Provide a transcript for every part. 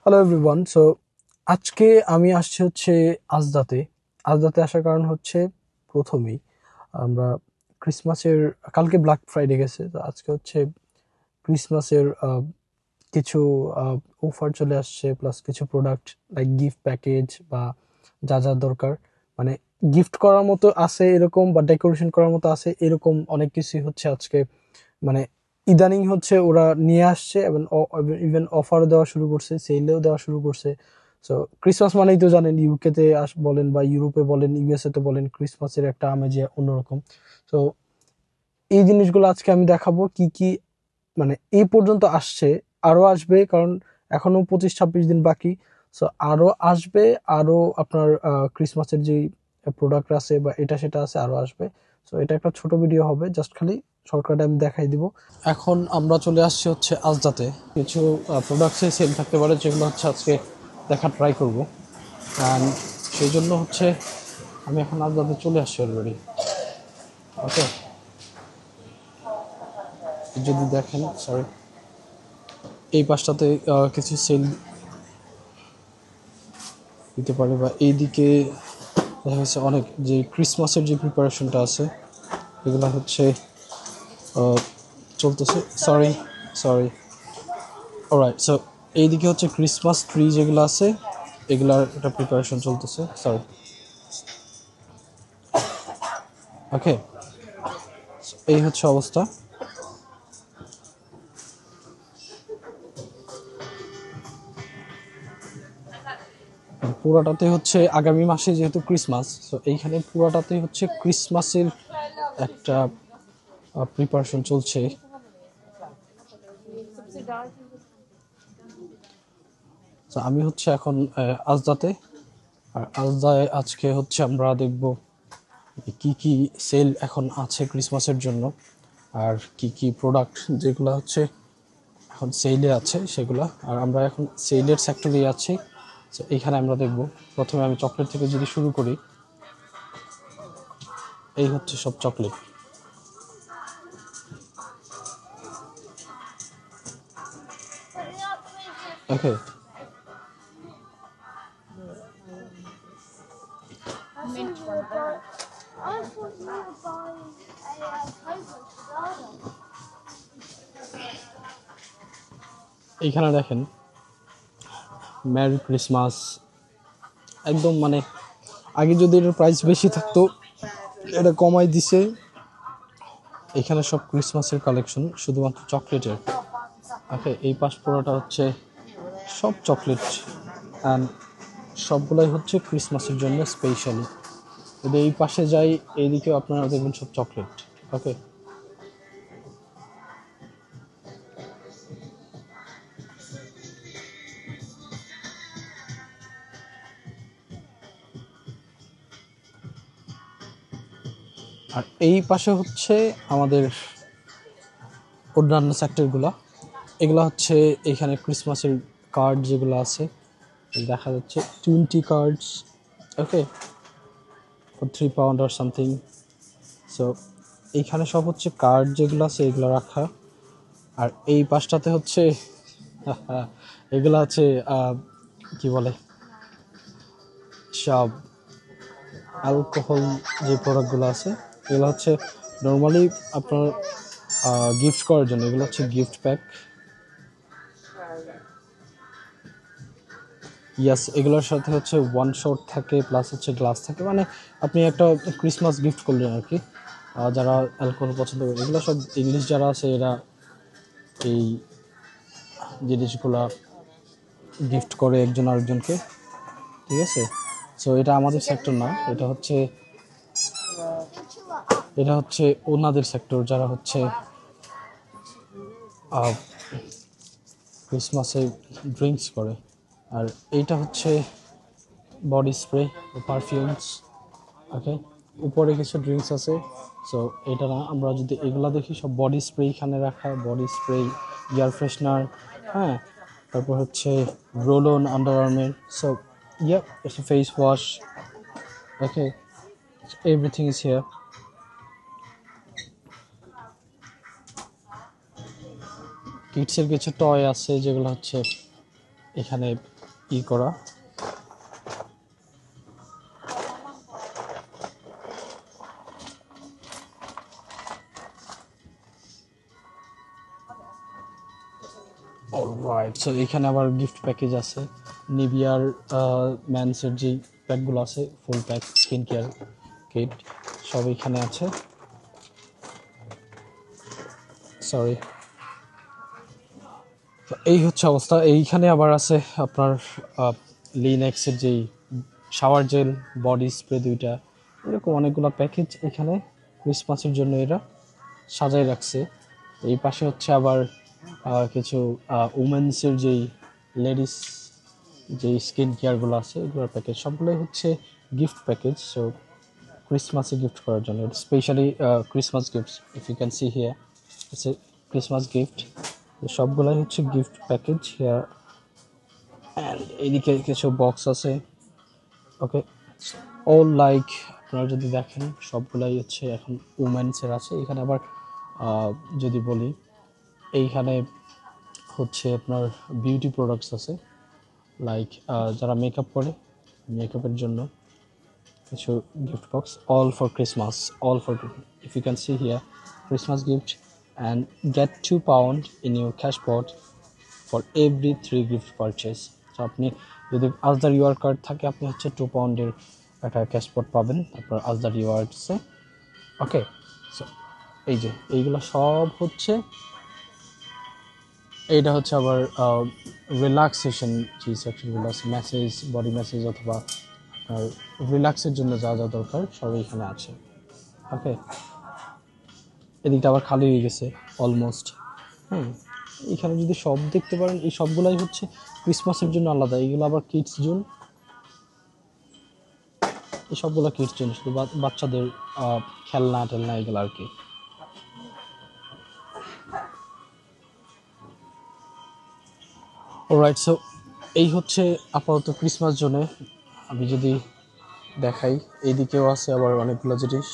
Hello everyone. So আজকে আমি আসছি হচ্ছে আজদাতে। আজদাতে আসার কারণ হচ্ছে প্রথমেই আমরা ক্রিসমাসের কালকে ব্ল্যাক ফ্রাইডে গেছে, তো আজকে হচ্ছে ক্রিসমাসের কিছু অফার চলে আসছে, প্লাস কিছু প্রোডাক্ট লাইক গিফট প্যাকেজ বা যা যা দরকার, মানে গিফট করার মতো আছে এরকম বা ডেকোরেশন করার মতো আছে এরকম অনেক কিছুই হচ্ছে আজকে, মানে ইদানিং হচ্ছে ওরা নিয়ে আসছে এবং ইভেন অফার দেওয়া শুরু করছে, সেলেও দেওয়া শুরু করছে। সো ক্রিসমাস মানেই তো জানেন, ইউকেতে বলেন বা ইউরোপে বলেন, ইউএসএ তে বলেন, ক্রিসমাসের একটা আমেজ অন্যরকম। তো এই জিনিসগুলো আজকে আমি দেখাবো কি কি, মানে এই পর্যন্ত আসছে, আরো আসবে, কারণ এখনো 25-26 দিন বাকি। সো আরো আসবে, আরো আপনার ক্রিসমাসের যে প্রোডাক্ট আছে বা এটা সেটা আছে, আরো আসবে। সো এটা একটা ছোট ভিডিও হবে, জাস্ট খালি শর্টকাটে আমি দেখাই দিব। এখন আমরা চলে আসছি হচ্ছে আজদাতে। কিছু প্রোডাক্টসে সেল থাকতে পারে যেগুলো হচ্ছে আজকে দেখার ট্রাই করব, অ্যান্ড সেই জন্য হচ্ছে আমি এখন আজদাতে চলে আসছি অলরেডি। ওকে, যদি দেখেন, সরি, এই পাশটাতে কিছু সেল দিতে পারে, বা এইদিকে দেখা যাচ্ছে অনেক যে ক্রিসমাসের যে প্রিপারেশনটা আছে এগুলো হচ্ছে চলতেছে। Sorry sorry alright. সো এইদিকে হচ্ছে ক্রিসমাস ট্রি যেগুলো আছে এগুলার একটা প্রিপারেশন চলতেছে। সরি, ওকে, এই হচ্ছে অবস্থা। পুরাটাতে হচ্ছে আগামী মাসে যেহেতু ক্রিসমাস, সো এইখানে পুরাটাতে হচ্ছে ক্রিসমাসের একটা প্রিপারেশন চলছে। তো আমি হচ্ছে এখন আজদাতে, আর আজদায় আজকে হচ্ছে আমরা দেখব কি কি সেল এখন আছে ক্রিসমাসের জন্য, আর কি কি প্রোডাক্ট যেগুলো হচ্ছে এখন সেলে আছে সেগুলো। আর আমরা এখন সেলের সেক্টরেই আছি। তো এইখানে আমরা দেখব, প্রথমে আমি চকলেট থেকে যদি শুরু করি, এই হচ্ছে সব চকলেট। ওকে, এইখানে দেখেন মেরি ক্রিসমাস, একদম মানে আগে যদি এটার প্রাইস বেশি থাকতো এটা কমাই দিছে। এখানে সব ক্রিসমাসের কালেকশন, শুধুমাত্র চকলেটের। ওকে, এই পাশ পুরোটা হচ্ছে সব চকলেট, অ্যান্ড সবগুলাই হচ্ছে ক্রিসমাসের জন্য স্পেশালি। যদি এই পাশে যাই, এইদিকেও আপনারা দেখবেন সব চকলেট। ওকে, আর এই পাশে হচ্ছে আমাদের অন্যান্য সেক্টরগুলো। এগুলো হচ্ছে এখানে ক্রিসমাসের কার্ড যেগুলো আছে, দেখা যাচ্ছে 20 cards. Okay, for £3 or something. So এইখানে সব হচ্ছে কার্ড যেগুলো আছে এগুলো রাখা। আর এই পাশটাতে হচ্ছে এগুলো হচ্ছে কি বলে, সব অ্যালকোহল যে প্রোডাক্টগুলো আছে এগুলো হচ্ছে নর্মালি আপনার গিফট করার জন্য। এগুলো হচ্ছে গিফট প্যাক। ইয়াস, এগুলোর সাথে হচ্ছে ওয়ান শট থাকে, প্লাস হচ্ছে গ্লাস থাকে, মানে আপনি একটা ক্রিসমাস গিফট করলেন আর কি। যারা অ্যালকোহল পছন্দ করে, এগুলো সব ইংলিশ যারা আছে এরা এই জিনিসগুলা গিফট করে একজন আরেকজনকে, ঠিক আছে। সো এটা আমাদের সেক্টর না, এটা হচ্ছে ওনাদের সেক্টর, যারা হচ্ছে ক্রিসমাসে ড্রিঙ্কস করে। আর এইটা হচ্ছে বডি স্প্রে ও পারফিউমস। ওকে, উপরে কিছু ড্রিঙ্কস আছে। সো এটা না, আমরা যদি এগুলা দেখি সব বডি স্প্রে এখানে রাখা, বডি স্প্রে, এয়ার ফ্রেশনার, হ্যাঁ, তারপর হচ্ছে রোল অন আন্ডার আর্মের। So yeah, it's a face wash. Okay, everything is here. কিডসের কিছু টয় আছে যেগুলো হচ্ছে এখানে ই করা। অলরাইট, সো এখানে আবার গিফট প্যাকেজ আছে। নিভিয়ার ম্যানসের যে প্যাকগুলো আছে, ফুল প্যাক স্কিন কেয়ার কিট সব এখানে আছে। সরি, এই হচ্ছে অবস্থা। এইখানে আবার আছে আপনার লিনেক্সের যেই শাওয়ার জেল, বডি স্প্রে দুইটা, এরকম অনেকগুলো প্যাকেজ এখানে ক্রিসমাসের জন্য এরা সাজাই রাখছে। এই পাশে হচ্ছে আবার কিছু উমেন্সের যেই লেডিস যে স্কিন কেয়ারগুলো আছে এগুলোর প্যাকেজ, সবগুলোই হচ্ছে গিফট প্যাকেজ। সো ক্রিসমাসে গিফট করার জন্য, specially Christmas gifts, if you can see here it's a Christmas gift. সবগুলাই হচ্ছে গিফট প্যাকেজ হিয়ার। অ্যান্ড এইদিকে কিছু বক্স আছে। ওকে, অল লাইক আপনারা যদি দেখেন সবগুলাই হচ্ছে এখন উমেন্সের আছে। এখানে আবার যদি বলি, এইখানে হচ্ছে আপনার বিউটি প্রোডাক্টস আছে, লাইক যারা মেকআপ করে মেকআপের জন্য কিছু gift box, all for Christmas, all for, if you can see here, Christmas gift, and get £2 in your cash pot for every 3 gift purchase. So আপনি যদি আজদার রিওয়ার্ড কার্ড থাকে আপনি হচ্ছে £2 একটা ক্যাশ পট পাবেন আপনার আজদার রিওয়ার্ডসে। ওকে, সো এই যে এইগুলো সব হচ্ছে, এইটা হচ্ছে আবার রিল্যাক্সেশন যে সেকশনগুলো আছে, ম্যাসেজ, বডি ম্যাসেজ অথবা আর রিল্যাক্সের জন্য যা যা দরকার সব এখানে আছে। ওকে, এদিকটা আবার খালি হয়ে গেছে অলমোস্ট। এখানে যদি সব দেখতে পারেন, এই সবগুলাই হচ্ছে ক্রিসমাসের জন্য আলাদা। এইগুলো আবার কিডস জোন, এই সবগুলো কিডস জোন, শুধু বাচ্চাদের খেলনা টেলনা এগুলো আর কি। অলরাইট, সো এই হচ্ছে আপাতত ক্রিসমাস জোনে। আমি যদি দেখাই, এইদিকেও আছে আবার অনেকগুলো জিনিস,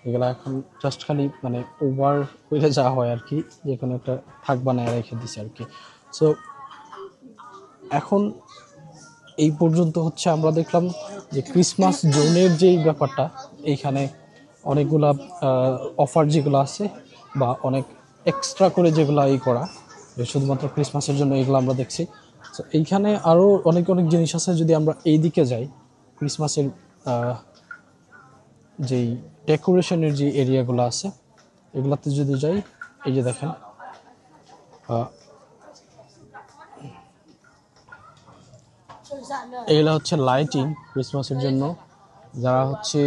এগুলো এখন জাস্ট খালি মানে ওভার হয়ে যাওয়া হয় আর কি, যে কোনো একটা থাক বানায় রেখে দিছে আর কি। সো এখন এই পর্যন্ত হচ্ছে আমরা দেখলাম যে ক্রিসমাস জোনের যেই ব্যাপারটা, এইখানে অনেকগুলা অফার যেগুলো আছে বা অনেক এক্সট্রা করে যেগুলো এই করা, শুধুমাত্র ক্রিসমাসের জন্য, এগুলো আমরা দেখছি। তো এইখানে আরও অনেক অনেক জিনিস আছে। যদি আমরা এই দিকে যাই, ক্রিসমাসের যেই ডেকোরেশনের যে এরিয়াগুলো আছে এগুলাতে যদি যাই, এই যে দেখেন এগুলো হচ্ছে লাইটিং ক্রিসমাসের জন্য, যারা হচ্ছে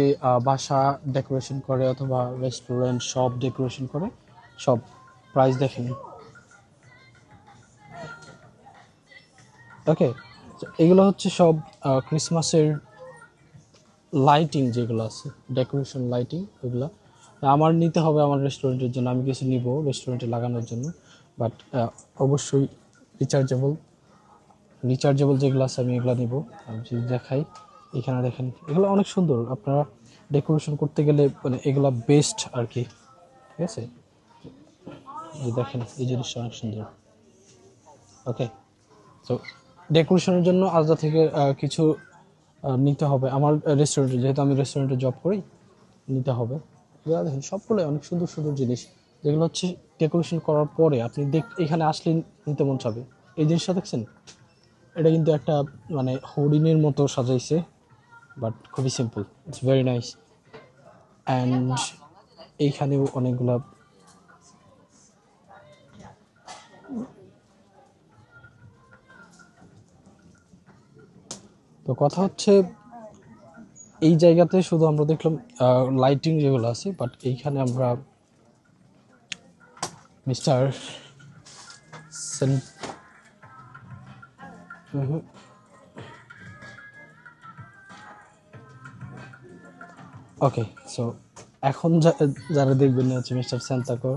বাসা ডেকোরেশন করে অথবা রেস্টুরেন্ট সব ডেকোরেশন করে, সব প্রাইস দেখেন। ওকে, এগুলো হচ্ছে সব ক্রিসমাসের লাইটিং যেগুলো আছে, ডেকোরেশন লাইটিং, ওইগুলো আমার নিতে হবে আমার রেস্টুরেন্টের জন্য। আমি কিছু নিব রেস্টুরেন্টে লাগানোর জন্য, বাট অবশ্যই রিচার্জেবল যেগুলো আছে আমি এগুলো নিব। আমি যদি দেখাই, এখানে দেখেন এগুলো অনেক সুন্দর। আপনারা ডেকোরেশন করতে গেলে মানে এগুলো বেস্ট আর কি, ঠিক আছে? এই দেখেন এই জিনিসটা অনেক সুন্দর। ওকে, তো ডেকোরেশনের জন্য আলাদা থেকে কিছু নিতে হবে আমার রেস্টুরেন্টে, যেহেতু আমি রেস্টুরেন্টে জব করি, নিতে হবে। এগুলো দেখেন সবগুলো অনেক সুন্দর সুন্দর জিনিস, যেগুলো হচ্ছে ডেকোরেশন করার পরে আপনি এখানে আসলে নিতে মন চাবে। এই জিনিসটা দেখছেন, এটা কিন্তু একটা মানে হরিণের মতো সাজাইছে, বাট খুবই simple, it's very nice. And এইখানেও অনেকগুলা, তো কথা হচ্ছে এই জায়গাতে শুধু আমরা দেখলাম লাইটিং যেগুলো আছে, বাট এইখানে আমরা মিস্টার ওকে, সো এখন যারা দেখবেন হচ্ছে মিস্টার স্যান্তাকোর।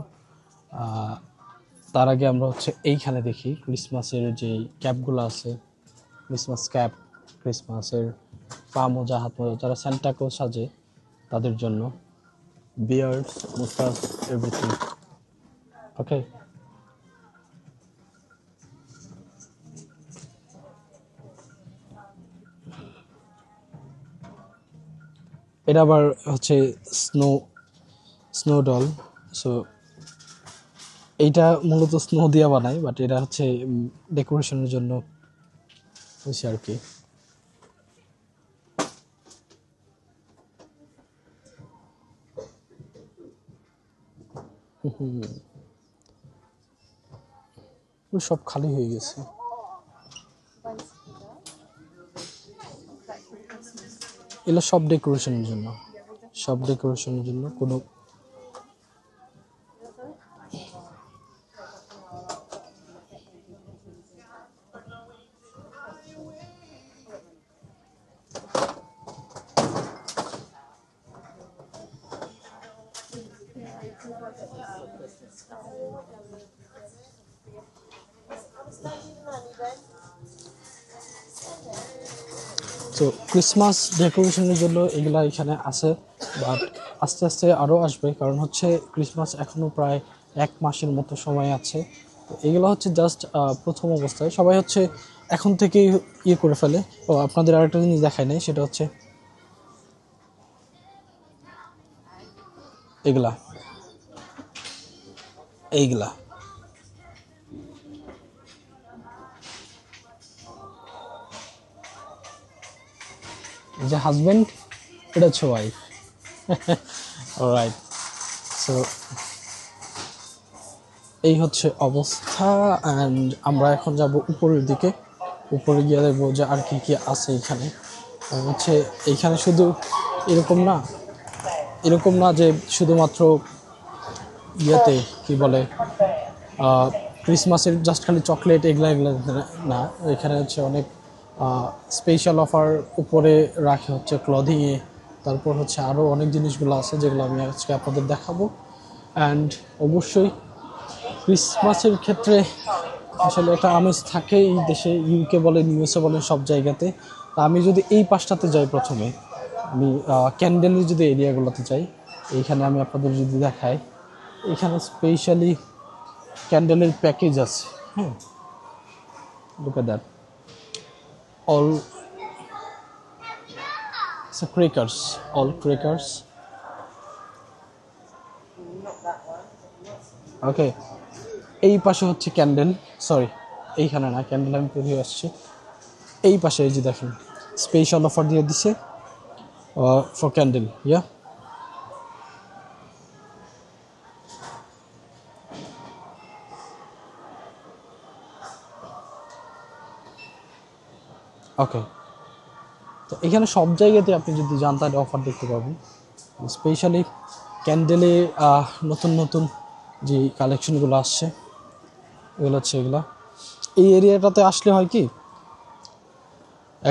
তার আগে আমরা হচ্ছে এইখানে দেখি ক্রিসমাসের যে ক্যাপগুলো আছে, ক্রিসমাস ক্যাপ, ক্রিসমাসের পা মোজা, হাত মোজা, যারা স্যান্টাকো সাজে তাদের জন্য, বিয়ার্স, মুস্তাস, এভরিথিং। ওকে, এটা আবার হচ্ছে স্নো স্নো ডল। সো এইটা মূলত স্নো দিয়া বানাই, বাট এটা হচ্ছে ডেকোরেশনের জন্য হয়েছে আর কি। সব খালি হয়ে গেছে। এগুলো সব ডেকোরেশনের জন্য, সব ডেকোরেশনের জন্য। কোনো তো ক্রিসমাস ডেকোরেশনের জন্য এগুলা এখানে আছে, বাট আস্তে আস্তে আরও আসবে, কারণ হচ্ছে ক্রিসমাস এখনও প্রায় 1 মাসের মতো সময় আছে। তো এগুলো হচ্ছে জাস্ট প্রথম অবস্থায়। সবাই হচ্ছে এখন থেকেই ইয়ে করে ফেলে। ও আপনাদের আরেকটা জিনিস দেখায় নাই, সেটা হচ্ছে এগুলা এইগুলা যে হাজব্যান্ড, এটা হচ্ছে ওয়াইফ। অলরাইট। সো এই হচ্ছে অবস্থা। অ্যান্ড আমরা এখন যাব উপরের দিকে। উপরে গিয়ে দেখবো যে আর কি কি আছে এখানে। হচ্ছে এইখানে শুধু এরকম না, এরকম না যে শুধুমাত্র ইয়েতে কি বলে ক্রিসমাসের জাস্ট খালি চকলেট এগুলা এগুলা না, এখানে হচ্ছে অনেক স্পেশাল অফার উপরে রাখে হচ্ছে ক্লদিংয়ে। তারপর হচ্ছে আরও অনেক জিনিসগুলো আছে যেগুলো আমি আজকে আপনাদের দেখাবো। অ্যান্ড অবশ্যই ক্রিসমাসের ক্ষেত্রে আসলে একটা আমেজ থাকে এই দেশে, ইউকে বলেন ইউএসএ বলেন সব জায়গাতে। তা আমি যদি এই পাশটাতে যাই প্রথমে, আমি ক্যান্ডেলের যদি এরিয়াগুলোতে যাই, এইখানে আমি আপনাদের যদি দেখাই, এখানে স্পেশালি ক্যান্ডেলের প্যাকেজ আছে। হ্যাঁ, look at that, all so crackers, all crackers. ওকে, এই পাশে হচ্ছে ক্যান্ডেল, সরি এইখানে না, ক্যান্ডেল আমি পেরিয়ে আসছি। এই পাশে এই যে দেখেন স্পেশাল অফার দিয়ে দিছে ফর ক্যান্ডেল। ইয়া, ওকে। তো এখানে সব জায়গাতে আপনি যদি যান তাহলে অফার দেখতে পাবেন। স্পেশালি ক্যান্ডেলে নতুন নতুন যে কালেকশনগুলো আসছে এগুলো হচ্ছে এগুলা। এই এরিয়াটাতে আসলে হয় কি,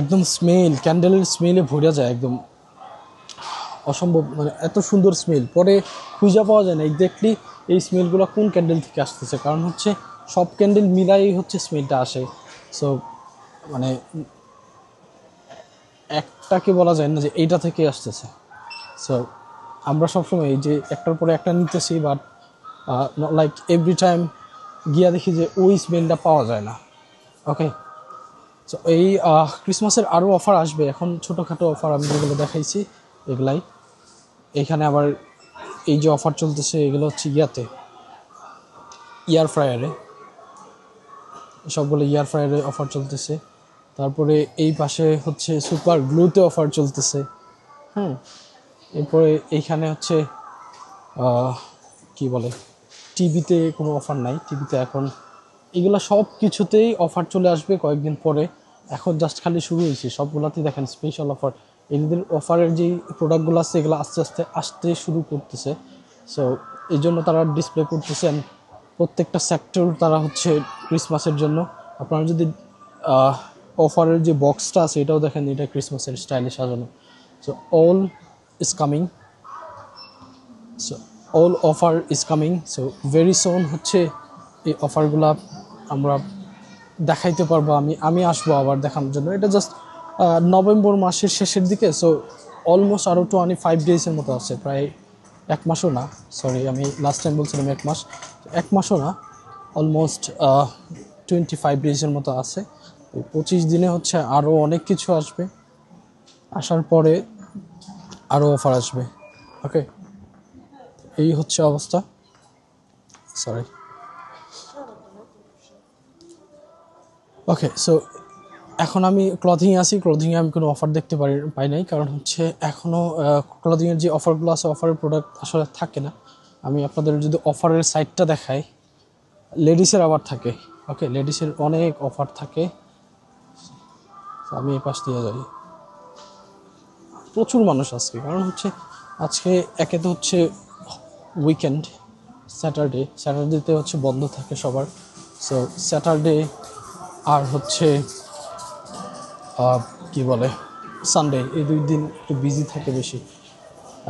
একদম স্মেল, ক্যান্ডেলের স্মেলে ভরে যায় একদম, অসম্ভব, মানে এত সুন্দর স্মেল। পরে খুঁজে পাওয়া যায় না এক্স্যাক্টলি এই স্মেলগুলো কোন ক্যান্ডেল থেকে আসতেছে, কারণ হচ্ছে সব ক্যান্ডেল মিলাই হচ্ছে স্মেলটা আসে। সো মানে একটাকে বলা যায় না যে এইটা থেকে আসতেছে। সো আমরা সবসময় এই যে একটার পরে একটা নিতেছি, বাট লাইক এভরি টাইম গিয়া দেখি যে ওই স্মেলটা পাওয়া যায় না। ওকে, সো এই ক্রিসমাসের আরও অফার আসবে। এখন ছোটোখাটো অফার আমি যেগুলো দেখাইছি এগুলাই। এখানে আবার এই যে অফার চলতেছে এগুলো হচ্ছে ইয়াতে এয়ার ফ্রায়ারে, সবগুলো এয়ার ফ্রায়ারে অফার চলতেছে। তারপরে এই পাশে হচ্ছে সুপার গ্লুতে অফার চলতেছে। হ্যাঁ, এরপরে এইখানে হচ্ছে কি বলে, টিভিতে কোনো অফার নাই, টিভিতে এখন এগুলো সব কিছুতেই অফার চলে আসবে কয়েকদিন পরে। এখন জাস্ট খালি শুরু হয়েছে, সবগুলোতেই দেখেন স্পেশাল অফার। এদের অফারের যেই প্রোডাক্টগুলো আছে এগুলো আস্তে আস্তে আসতে শুরু করতেছে। সো এই জন্য তারা ডিসপ্লে করতেছেন প্রত্যেকটা সেক্টর তারা হচ্ছে ক্রিসমাসের জন্য। আপনারা যদি অফারের যে বক্সটা আছে এটাও দেখেন, এটা ক্রিসমাসের স্টাইলে সাজানো। So all is coming, so all offer is coming. So very soon হচ্ছে এই অফারগুলা আমরা দেখাইতে পারবো। আমি আসবো আবার দেখানোর জন্য। এটা জাস্ট নভেম্বর মাসের শেষের দিকে, সো অলমোস্ট আরও 25 ডেজের মতো আছে, প্রায় 1 মাসও না। সরি, আমি লাস্ট টাইম বলছিলাম 1 মাস, 1 মাসও না, অলমোস্ট 25 ডেজের মতো আছে। 25 দিনে হচ্ছে আরও অনেক কিছু আসবে। আসার পরে আরও অফার আসবে। ওকে, এই হচ্ছে অবস্থা। সরি। ওকে, সো এখন আমি ক্লথিংয়ে আছি। ক্লথিংয়ে আমি কোনো অফার দেখতে পাই নাই, কারণ হচ্ছে এখনও ক্লথিংয়ের যে অফারগুলো আছে, অফারের প্রোডাক্ট আসলে থাকে না। আমি আপনাদের যদি অফারের সাইটটা দেখাই, লেডিসের আবার থাকে। ওকে, লেডিসের অনেক অফার থাকে। আমি এই পাশ দিয়ে যাই, প্রচুর মানুষ আজকে, কারণ হচ্ছে আজকে একে তো হচ্ছে উইকেন্ড, স্যাটারডেতে হচ্ছে বন্ধ থাকে সবার। সো স্যাটারডে আর হচ্ছে কি বলে সানডে, এই 2 দিন একটু বিজি থাকে বেশি।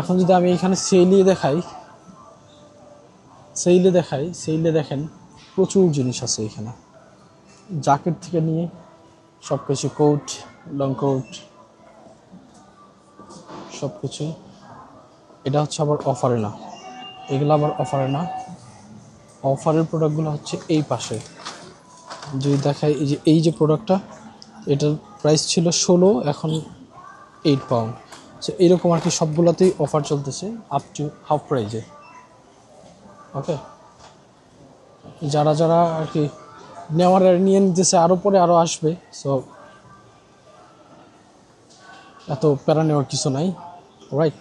এখন যদি আমি এখানে সেইলে দেখেন প্রচুর জিনিস আছে এখানে, জ্যাকেট থেকে নিয়ে সব কিছু, কোট, লং কোট, সব কিছুই। এটা হচ্ছে আবার অফারে না, এগুলো আবার অফারে না। অফারের প্রোডাক্টগুলো হচ্ছে এই পাশে। যদি দেখাই, এই যে প্রোডাক্টটা, এটার প্রাইস ছিল 16, এখন 8 পাউন্ড। সো এরকম আর কি সবগুলোতেই অফার চলতেছে, আপ টু হাফ প্রাইজে। ওকে, যারা যারা আর কি নিয়ে নিতেছে, আরও পরে আরও আসবে। সো এত প্যারা নেওয়ার কিছু নাই, রাইট?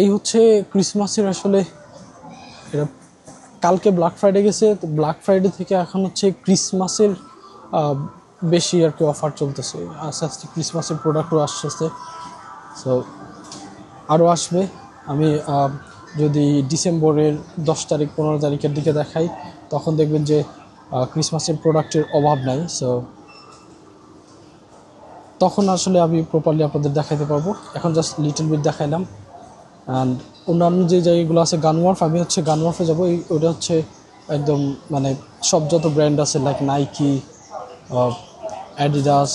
এই হচ্ছে ক্রিসমাসের আসলে, এটা কালকে ব্ল্যাক ফ্রাইডে গেছে, তো ব্ল্যাক ফ্রাইডে থেকে এখন হচ্ছে ক্রিসমাসের বেশি আর কি অফার চলতেছে। আস্তে আস্তে ক্রিসমাসের প্রোডাক্টও আসতেছে, সো আরও আসবে। আমি যদি ডিসেম্বরের 10 তারিখ 15 তারিখের দিকে দেখাই, তখন দেখবেন যে ক্রিসমাসের প্রোডাক্টের অভাব নাই। সো তখন আসলে আমি প্রপারলি আপনাদের দেখাইতে পারবো। এখন জাস্ট লিটল বিট দেখাইলাম। অ্যান্ড অন্যান্য যে জায়গাগুলো আছে, গানওয়ার্ফ, আমি হচ্ছে গানওয়ার্ফে যাবো। ওটা হচ্ছে একদম মানে সব যত ব্র্যান্ড আছে, like Nike, Adidas,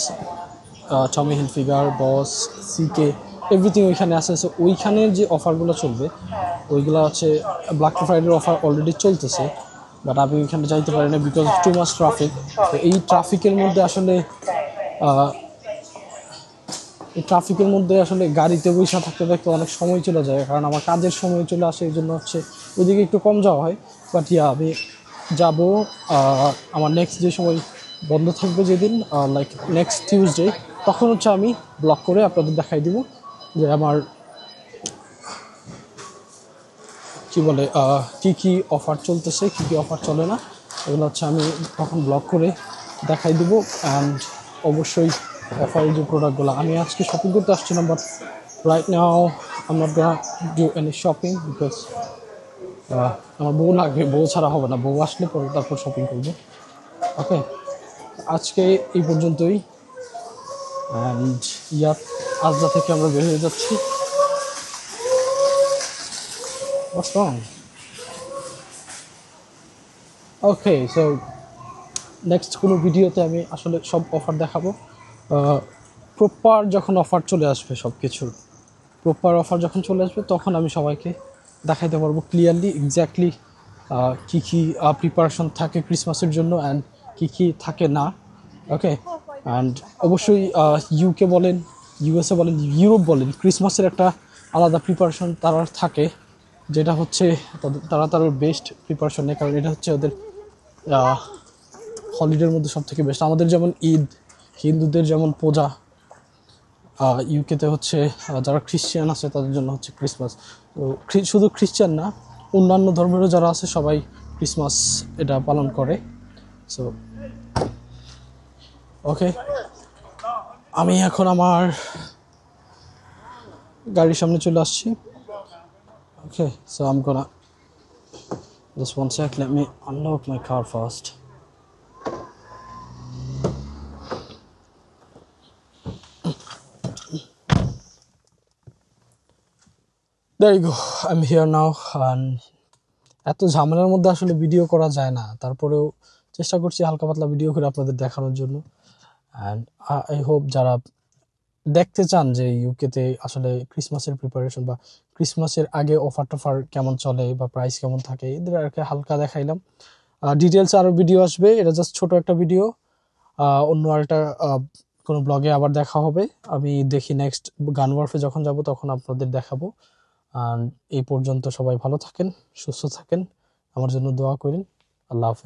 Tommy Hilfiger, Boss, CK, everything ওইখানে আছে। সো ওইখানের যে অফারগুলো চলবে, ওইগুলো হচ্ছে ব্ল্যাক ফ্রাইডের অফার অলরেডি চলতেছে, বাট আমি ওইখানে যাইতে পারি না বিকজ টু মাচ ট্রাফিক। তো এই ট্রাফিকের মধ্যে আসলে আসলে গাড়িতে বসে থাকতে থাকতে অনেক সময় চলে যায়, কারণ আমার কাজের সময় চলে আসে, এই জন্য হচ্ছে ওইদিকে একটু কম যাওয়া হয়। বাট আমি যাব আমার নেক্সট যে সময় বন্ধ থাকবে, যেদিন লাইক নেক্সট টিউসডে, তখন হচ্ছে আমি ব্লগ করে আপনাদের দেখাই দিব যে আমার কি বলে কী অফার চলতেছে, কী অফার চলে না, এগুলো হচ্ছে আমি তখন ব্লগ করে দেখাই দিব। অ্যান্ড অবশ্যই অফারের যে প্রোডাক্টগুলো, আমি আজকে শপিং করতে আসছিলাম, but right now I am not gonna do any shopping because আমার বউ লাগবে, বউ ছাড়া হবে না, বউ আসলে পরে তারপর শপিং করবো। ওকে, আজকে এই পর্যন্তই। অ্যান্ড আজদা থেকে আমরা বের হয়ে যাচ্ছি। What's wrong? ওকে, সো নেক্সট কোনো ভিডিওতে আমি আসলে সব অফার দেখাবো। প্রপার যখন অফার চলে আসবে, সব কিছুর প্রপার অফার যখন চলে আসবে, তখন আমি সবাইকে দেখাইতে পারবো ক্লিয়ারলি, এক্স্যাক্টলি কী কী প্রিপারেশন থাকে ক্রিসমাসের জন্য অ্যান্ড কী থাকে না। ওকে, অ্যান্ড অবশ্যই ইউকে বলেন, ইউএসএ বলেন, ইউরোপ বলেন, ক্রিসমাসের একটা আলাদা প্রিপারেশন তারা থাকে, যেটা হচ্ছে তাদের বেস্ট প্রিপারেশন নেয়, কারণ এটা হচ্ছে ওদের হলিডের মধ্যে সব থেকে বেস্ট। আমাদের যেমন ঈদ, হিন্দুদের যেমন পূজা, ইউকেতে হচ্ছে যারা খ্রিশ্চান আছে তাদের জন্য হচ্ছে ক্রিসমাস। তো শুধু খ্রিশ্চান না, অন্যান্য ধর্মেরও যারা আছে সবাই ক্রিসমাস এটা পালন করে। সো ওকে, আমি এখন আমার গাড়ির সামনে চলে আসছি। Okay, so I am gonna just one sec, let me unlock my car first. There you go, I'm here now. And এত ঝামেলার মধ্যে আসলে ভিডিও করা যায় না, তারপরেও চেষ্টা করছি হালকা পাতলা ভিডিও করে আপনাদের দেখানোর জন্য। অ্যান্ড আই হোপ যারা দেখতে চান যে ইউকেতে আসলে ক্রিসমাসের প্রিপারেশন বা ক্রিসমাসের আগে অফার টফার কেমন চলে বা প্রাইস কেমন থাকে, এদের আর কি হালকা দেখাইলাম। ডিটেলস আরও ভিডিও আসবে, এটা জাস্ট ছোট একটা ভিডিও। অন্য আরেকটা কোনো ব্লগে আবার দেখা হবে। আমি দেখি নেক্সট গান ওয়ারফে যখন যাব তখন আপনাদের দেখাবো। আর এই পর্যন্ত সবাই ভালো থাকেন, সুস্থ থাকেন, আমার জন্য দোয়া করেন। আল্লাহ হাফেজ।